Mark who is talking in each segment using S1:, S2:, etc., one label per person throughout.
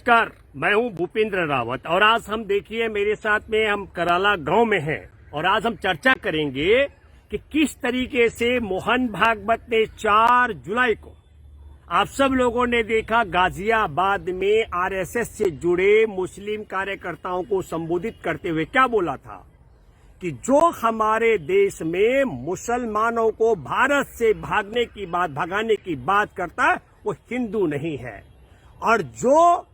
S1: नमस्कार, मैं हूं भूपेंद्र रावत और आज हम देखिए मेरे साथ में हम कराला गांव में हैं और आज हम चर्चा करेंगे कि किस तरीके से मोहन भागवत ने 4 जुलाई को आप सब लोगों ने देखा गाजियाबाद में आरएसएस से जुड़े मुस्लिम कार्यकर्ताओं को संबोधित करते हुए क्या बोला था कि जो हमारे देश में मुसलमानों को भारत से भगाने की बात करता है वो हिंदू नहीं है और जो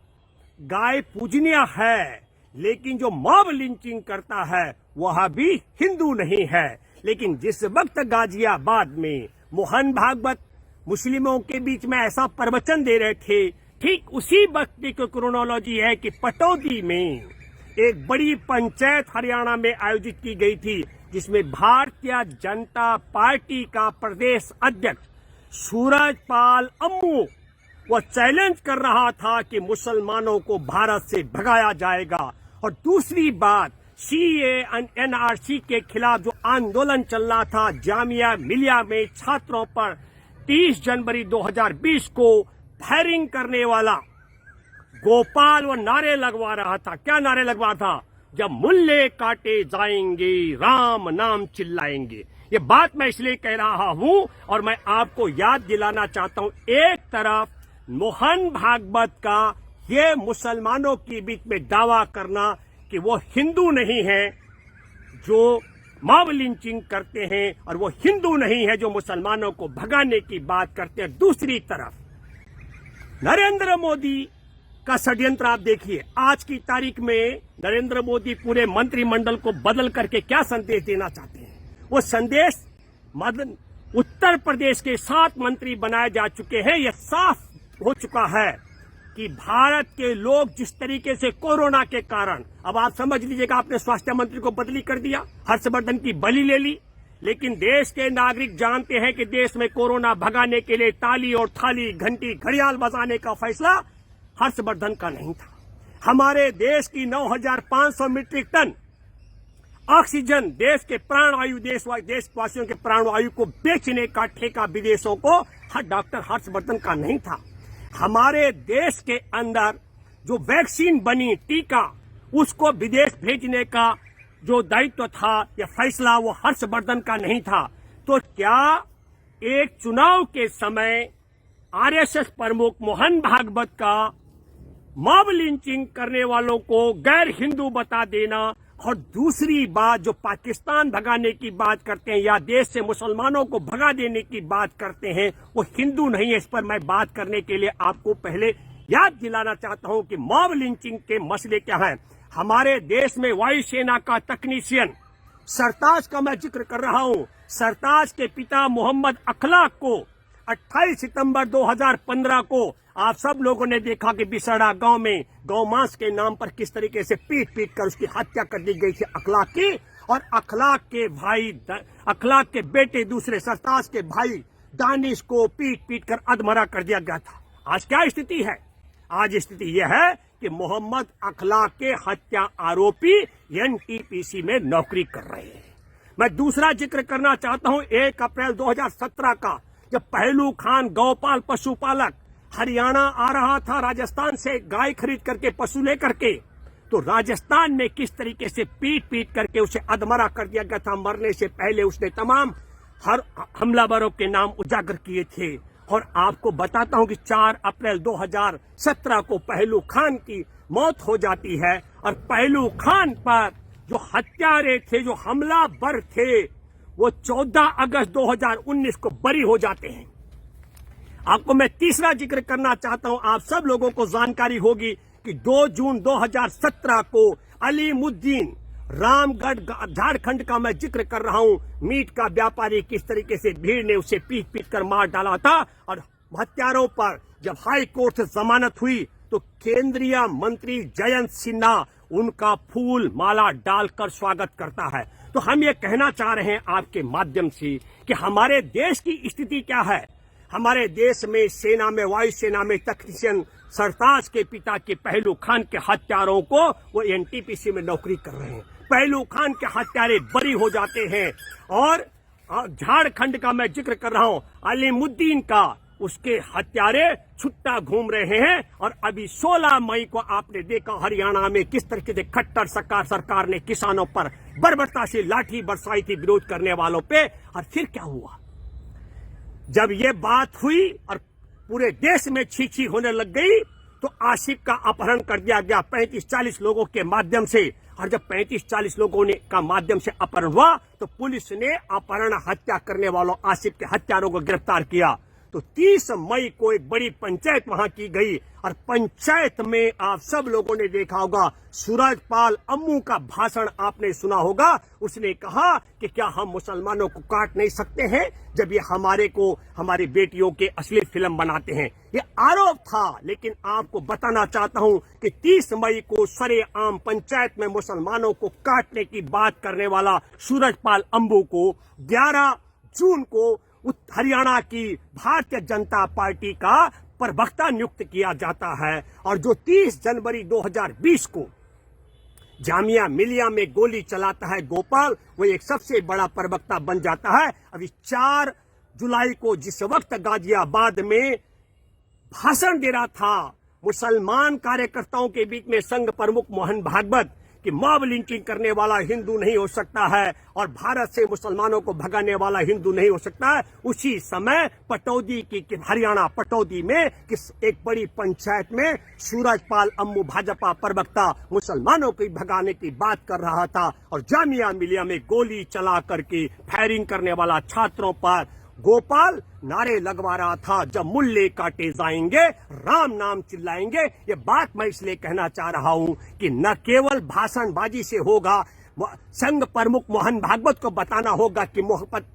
S1: गाय पूजनीय है लेकिन जो मॉब लिंचिंग करता है वह भी हिंदू नहीं है। लेकिन जिस वक्त गाजियाबाद में मोहन भागवत मुस्लिमों के बीच में ऐसा प्रवचन दे रहे थे, ठीक उसी वक्त की क्रोनोलॉजी है कि पटौदी में एक बड़ी पंचायत हरियाणा में आयोजित की गई थी जिसमें भारतीय जनता पार्टी का प्रदेश अध्यक्ष सूरजपाल अम्मू वह चैलेंज कर रहा था कि मुसलमानों को भारत से भगाया जाएगा। और दूसरी बात, सीए एनआरसी के खिलाफ जो आंदोलन चल रहा था जामिया मिलिया में छात्रों पर 30 जनवरी 2020 को फायरिंग करने वाला गोपाल वो नारे लगवा रहा था। क्या नारे लगवा था? जब मुल्ले काटे जाएंगे राम नाम चिल्लाएंगे। ये बात मैं इसलिए कह रहा हूं और मैं आपको याद दिलाना चाहता हूं, एक तरफ मोहन भागवत का ये मुसलमानों के बीच में दावा करना कि वो हिंदू नहीं है जो मॉब लिंचिंग करते हैं और वो हिंदू नहीं है जो मुसलमानों को भगाने की बात करते हैं। दूसरी तरफ नरेंद्र मोदी का षड्यंत्र आप देखिए। आज की तारीख में नरेंद्र मोदी पूरे मंत्रिमंडल को बदल करके क्या संदेश देना चाहते हैं? वो संदेश उत्तर प्रदेश के 7 मंत्री बनाए जा चुके हैं। यह साफ हो चुका है कि भारत के लोग जिस तरीके से कोरोना के कारण, अब आप समझ लीजिएगा, आपने स्वास्थ्य मंत्री को बदली कर दिया, हर्षवर्धन की बलि ले ली, लेकिन देश के नागरिक जानते हैं कि देश में कोरोना भगाने के लिए ताली और थाली घंटी घड़ियाल बजाने का फैसला हर्षवर्धन का नहीं था। हमारे देश की 9,500 मीट्रिक टन ऑक्सीजन देश के प्राणवायु देशवासियों के प्राणवायु को बेचने का ठेका विदेशों को डॉक्टर हर्षवर्धन का नहीं था। हमारे देश के अंदर जो वैक्सीन बनी, टीका, उसको विदेश भेजने का जो दायित्व था या फैसला वो हर्षवर्धन का नहीं था। तो क्या एक चुनाव के समय आरएसएस प्रमुख मोहन भागवत का मॉब लिंचिंग करने वालों को गैर हिंदू बता देना और दूसरी बात जो पाकिस्तान भगाने की बात करते हैं या देश से मुसलमानों को भगा देने की बात करते हैं वो हिंदू नहीं है? इस पर मैं बात करने के लिए आपको पहले याद दिलाना चाहता हूं कि मॉब लिंचिंग के मसले क्या हैं। हमारे देश में वायुसेना का तकनीशियन सरताज का मैं जिक्र कर रहा हूं। सरताज के पिता मोहम्मद अखलाक को 28 सितंबर 2015 को आप सब लोगों ने देखा कि बिसड़ा गांव में गौमांस के नाम पर किस तरीके से पीट पीट कर उसकी हत्या कर दी गई थी अखलाक की, और अखलाक के बेटे दूसरे सरताज के भाई दानिश को पीट पीट कर अधमरा कर दिया गया था। आज क्या स्थिति है? आज स्थिति यह है कि मोहम्मद अखलाक के हत्या आरोपी एनटीपीसी में नौकरी कर रहे हैं। मैं दूसरा जिक्र करना चाहता हूं 1 अप्रैल 2017 का, जब पहलू खान गौपाल पशुपालक हरियाणा आ रहा था राजस्थान से गाय खरीद करके पशु लेकर के, तो राजस्थान में किस तरीके से पीट पीट करके उसे अधमरा कर दिया गया था। मरने से पहले उसने तमाम हर हमलावरों के नाम उजागर किए थे। और आपको बताता हूं कि 4 अप्रैल 2017 को पहलू खान की मौत हो जाती है और पहलू खान पर जो हत्यारे थे, जो हमलावर थे, वो 14 अगस्त 2019 को बरी हो जाते हैं। आपको मैं तीसरा जिक्र करना चाहता हूं, आप सब लोगों को जानकारी होगी कि 2 जून 2017 को अलीमुद्दीन रामगढ़ झारखंड का मैं जिक्र कर रहा हूं, मीट का व्यापारी किस तरीके से भीड़ ने उसे पीट पीट कर मार डाला था। और हत्यारों पर जब हाई कोर्ट से जमानत हुई तो केंद्रीय मंत्री जयंत सिन्हा उनका फूल माला डालकर स्वागत करता है। तो हम ये कहना चाह रहे हैं आपके माध्यम से कि हमारे देश की स्थिति क्या है। हमारे देश में सेना में, वायुसेना में तकनीशियन सरताज के पिता के पहलू खान के हत्यारों को वो एनटीपीसी में नौकरी कर रहे हैं। पहलू खान के हत्यारे बरी हो जाते हैं। और झारखंड का मैं जिक्र कर रहा हूं, अलीमुद्दीन का उसके हत्यारे छुट्टा घूम रहे हैं। और अभी 16 मई को आपने देखा हरियाणा में किस तरीके से खट्टर सरकार ने किसानों पर बर्बरता से लाठी बरसाई थी विरोध करने वालों पे। और फिर क्या हुआ, जब ये बात हुई और पूरे देश में छी होने लग गई, तो आसिफ का अपहरण कर दिया गया 35-40 लोगों के माध्यम से। और जब 35-40 लोगों ने का माध्यम से अपहरण हुआ, तो पुलिस ने अपहरण हत्या करने वालों आसिफ के हत्यारों को गिरफ्तार किया। तो 30 मई को एक बड़ी पंचायत वहां की गई, और पंचायत में आप सब लोगों ने देखा होगा सूरजपाल अम्मू का भाषण आपने सुना होगा। उसने कहा कि क्या हम मुसलमानों को काट नहीं सकते हैं जब ये हमारी बेटियों के अश्लील फिल्म बनाते हैं। ये आरोप था, लेकिन आपको बताना चाहता हूं कि 30 मई को सरेआम पंचायत में मुसलमानों को काटने की बात करने वाला सूरजपाल अम्मू को 11 जून को हरियाणा की भारतीय जनता पार्टी का प्रवक्ता नियुक्त किया जाता है। और जो 30 जनवरी 2020 को जामिया मिलिया में गोली चलाता है गोपाल, वो एक सबसे बड़ा प्रवक्ता बन जाता है। अभी 4 जुलाई को जिस वक्त गाजियाबाद में भाषण दे रहा था मुसलमान कार्यकर्ताओं के बीच में संघ प्रमुख मोहन भागवत कि मॉब लिंचिंग करने वाला हिंदू नहीं हो सकता है और भारत से मुसलमानों को भगाने वाला हिंदू नहीं हो सकता है, उसी समय पटौदी की हरियाणा पटौदी में एक बड़ी पंचायत में सूरजपाल अम्मू भाजपा प्रवक्ता मुसलमानों को भगाने की बात कर रहा था। और जामिया मिलिया में गोली चला करके फायरिंग करने वाला छात्रों पर गोपाल नारे लगवा रहा था, जब मुल्ले काटे जाएंगे राम नाम चिल्लाएंगे। ये बात मैं इसलिए कहना चाह रहा हूं कि न केवल भाषणबाजी से होगा, संघ प्रमुख मोहन भागवत को बताना होगा कि मोहब्बत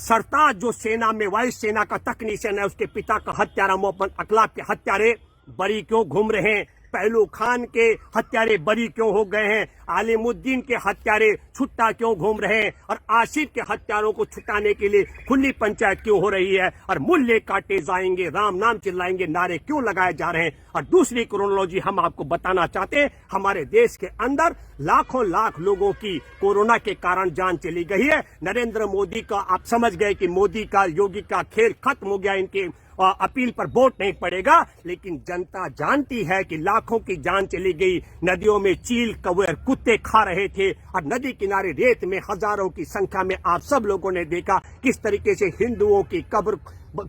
S1: सरताज जो सेना में वायु सेना का तकनीशियन है, उसके पिता का हत्यारा मोहम्मद अखलाक के हत्यारे बरी क्यों घूम रहे हैं, पहलू खान के हत्यारे बरी क्यों हो गए हैं, आलिमुद्दीन के हत्यारे छुट्टा क्यों घूम रहे हैं, और आसिफ के हत्यारों को छुटाने के लिए खुली पंचायत क्यों हो रही है, और मुल्ले काटे जाएंगे राम नाम चिल्लाएंगे नारे क्यों लगाए जा रहे हैं। और दूसरी क्रोनोलॉजी हम आपको बताना चाहते हैं, हमारे देश के अंदर लाखों लाख लोगों की कोरोना के कारण जान चली गई है। नरेंद्र मोदी का आप समझ गए कि मोदी का योगी का खेल खत्म हो गया, इनके अपील पर वोट नहीं पड़ेगा, लेकिन जनता जानती है कि लाखों की जान चली गई। नदियों में चील कौवे कुत्ते खा रहे थे, और नदी किनारे रेत में हजारों की संख्या में आप सब लोगों ने देखा किस तरीके से हिंदुओं की कब्र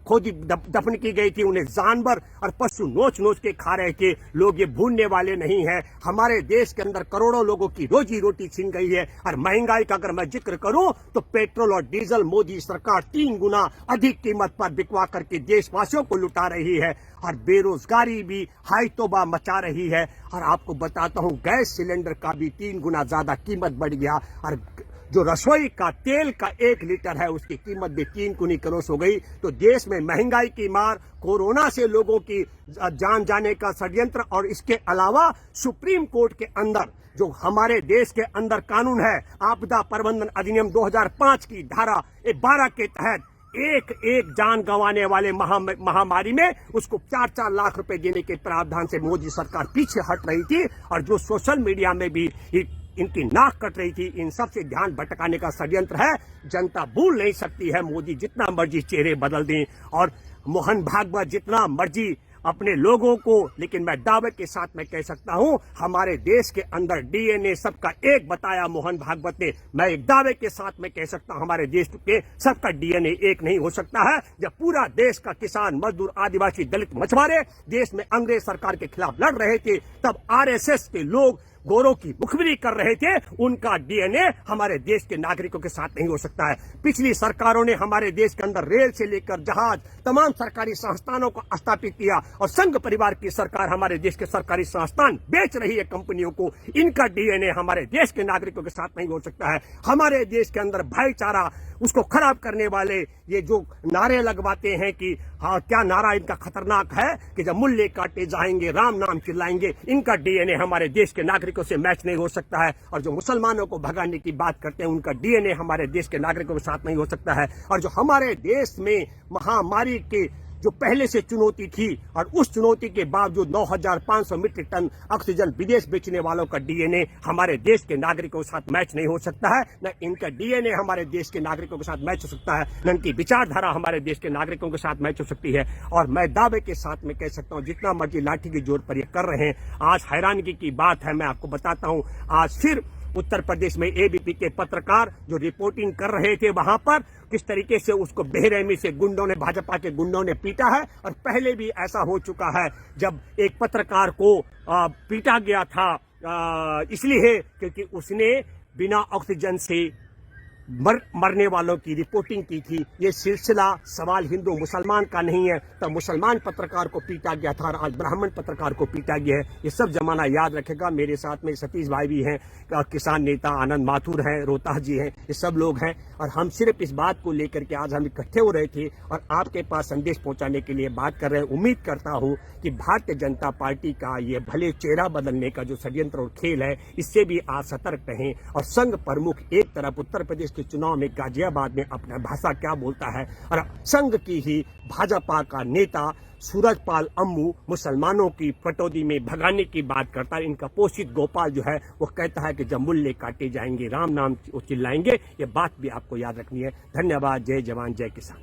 S1: खोदी दफन की गई थी, उन्हें जानवर और पशु नोच नोच के खा रहे थे। लोग ये भूलने वाले नहीं है। हमारे देश के अंदर करोड़ों लोगों की रोजी रोटी छीन गई है। और महंगाई का अगर मैं जिक्र करूं तो पेट्रोल और डीजल मोदी सरकार 3 गुना अधिक कीमत पर बिकवा करके देशवासियों को लुटा रही है, और बेरोजगारी भी हाई तोबा मचा रही है। और आपको बताता हूं गैस सिलेंडर का भी 3 गुना ज्यादा कीमत बढ़ गया, और जो रसोई का तेल का 1 लीटर है उसकी कीमत भी 3 गुनी क्रॉस हो गई। तो देश में महंगाई की मार, कोरोना से लोगों की जान जाने का षड्यंत्र, और इसके अलावा सुप्रीम कोर्ट के अंदर जो हमारे देश के अंदर कानून है आपदा प्रबंधन अधिनियम 2005 की धारा 12 के तहत एक जान गंवाने वाले महामारी में उसको 4-4 लाख रुपए देने के प्रावधान से मोदी सरकार पीछे हट रही थी। और जो सोशल मीडिया में भी इनकी नाक कट रही थी, इन सब से ध्यान भटकाने का षड्यंत्र है। जनता भूल नहीं सकती है, मोदी जितना मर्जी चेहरे बदल दें और मोहन भागवत जितना मर्जी अपने लोगों को, लेकिन मैं दावे के साथ मैं कह सकता हूं हमारे देश के अंदर डीएनए सबका एक बताया मोहन भागवत ने। मैं एक दावे के साथ मैं कह सकता हूं हमारे देश के सबका डीएनए एक नहीं हो सकता है। जब पूरा देश का किसान मजदूर आदिवासी दलित मछुआरे देश में अंग्रेज सरकार के खिलाफ लड़ रहे थे, तब आरएसएस के लोग गोरों की मुखबिरी कर रहे थे, उनका डीएनए हमारे देश के नागरिकों के साथ नहीं हो सकता है। पिछली सरकारों ने हमारे देश के अंदर रेल से लेकर जहाज तमाम सरकारी संस्थानों को स्थापित किया, और संघ परिवार की सरकार हमारे देश के सरकारी संस्थान बेच रही है कंपनियों को। इनका डीएनए हमारे देश के नागरिकों के साथ नहीं हो सकता है। हमारे देश के अंदर भाईचारा उसको खराब करने वाले ये जो नारे लगवाते हैं कि हाँ क्या नारा इनका खतरनाक है कि जब मुल्ले काटे जाएंगे राम नाम चिल्लाएंगे, इनका डीएनए हमारे देश के नागरिकों से मैच नहीं हो सकता है। और जो मुसलमानों को भगाने की बात करते हैं उनका डीएनए हमारे देश के नागरिकों के साथ नहीं हो सकता है। और जो हमारे देश में महामारी के जो पहले से चुनौती थी, और उस चुनौती के बावजूद 9,500 मीट्रिक टन ऑक्सीजन विदेश बेचने वालों का डीएनए हमारे देश के नागरिकों के साथ मैच नहीं हो सकता है, न इनका डीएनए हमारे देश के नागरिकों के साथ मैच हो सकता है, न इनकी विचारधारा हमारे देश के नागरिकों के साथ मैच हो सकती है। और मैं दावे के साथ में कह सकता हूं, जितना मर्जी लाठी के जोर पर ये कर रहे हैं, आज हैरानगी की बात है, मैं आपको बताता हूं, आज फिर उत्तर प्रदेश में एबीपी के पत्रकार जो रिपोर्टिंग कर रहे थे वहां पर किस तरीके से उसको बेरहमी से गुंडों ने, भाजपा के गुंडों ने पीटा है। और पहले भी ऐसा हो चुका है जब एक पत्रकार को पीटा गया था, इसलिए क्योंकि उसने बिना ऑक्सीजन से मरने वालों की रिपोर्टिंग की थी। ये सिलसिला सवाल हिंदू मुसलमान का नहीं है, तो मुसलमान पत्रकार को पीटा गया था और आज ब्राह्मण पत्रकार को पीटा गया है। ये सब जमाना याद रखेगा। मेरे साथ में सतीश भाई भी हैं, किसान नेता आनंद माथुर हैं, रोहतास जी हैं, ये सब लोग हैं, और हम सिर्फ इस बात को लेकर के आज हम इकट्ठे हो रहे थे और आपके पास संदेश पहुंचाने के लिए बात कर रहे हैं। उम्मीद करता हूं कि भारतीय जनता पार्टी का ये भले चेहरा बदलने का जो षड्यंत्र और खेल है, इससे भी आप सतर्क रहें। और संघ प्रमुख एक तरफ उत्तर प्रदेश के चुनाव में गाजियाबाद में अपना भाषा क्या बोलता है, और संघ की ही भाजपा का नेता सूरजपाल अम्मू मुसलमानों की पटौदी में भगाने की बात करता है। इनका पोषित गोपाल जो है वो कहता है कि जब मूल्य काटे जाएंगे राम नाम चिल्लाएंगे। ये बात भी आपको याद रखनी है। धन्यवाद। जय जवान जय किसान।